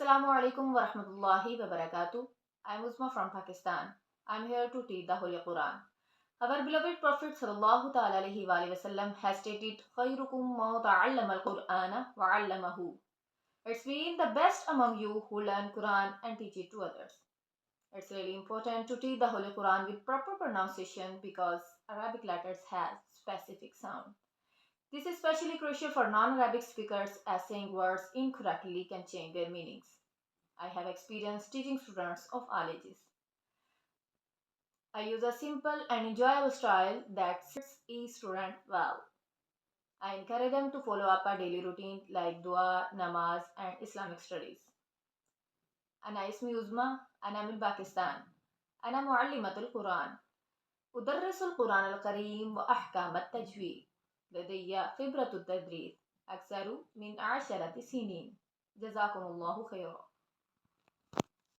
Assalamu alaikum wa rahmatullahi wa barakatuh. I'm Uzma from Pakistan. I'm here to teach the Holy Quran. Our beloved Prophet sallallahu ta'ala alaihi wa wasallam has stated, "Khayrukum ma ta'allama al-Qur'ana wa 'allamahu." It's been the best among you who learn Quran and teach it to others. It's really important to teach the Holy Quran with proper pronunciation because Arabic letters have specific sound. This is especially crucial for non-Arabic speakers as saying words incorrectly can change their meanings. I have experience teaching students of all ages. I use a simple and enjoyable style that suits each student well. I encourage them to follow up a daily routine like dua, namaz, and Islamic studies. أنا اسمي يزمة. أنا من باكستان. أنا معلمة القرآن. أدرس القرآن الكريم وأحكام التجويد. لدي خبرة التدريس أكثر من 10 سنين. جزاكم الله خيرا.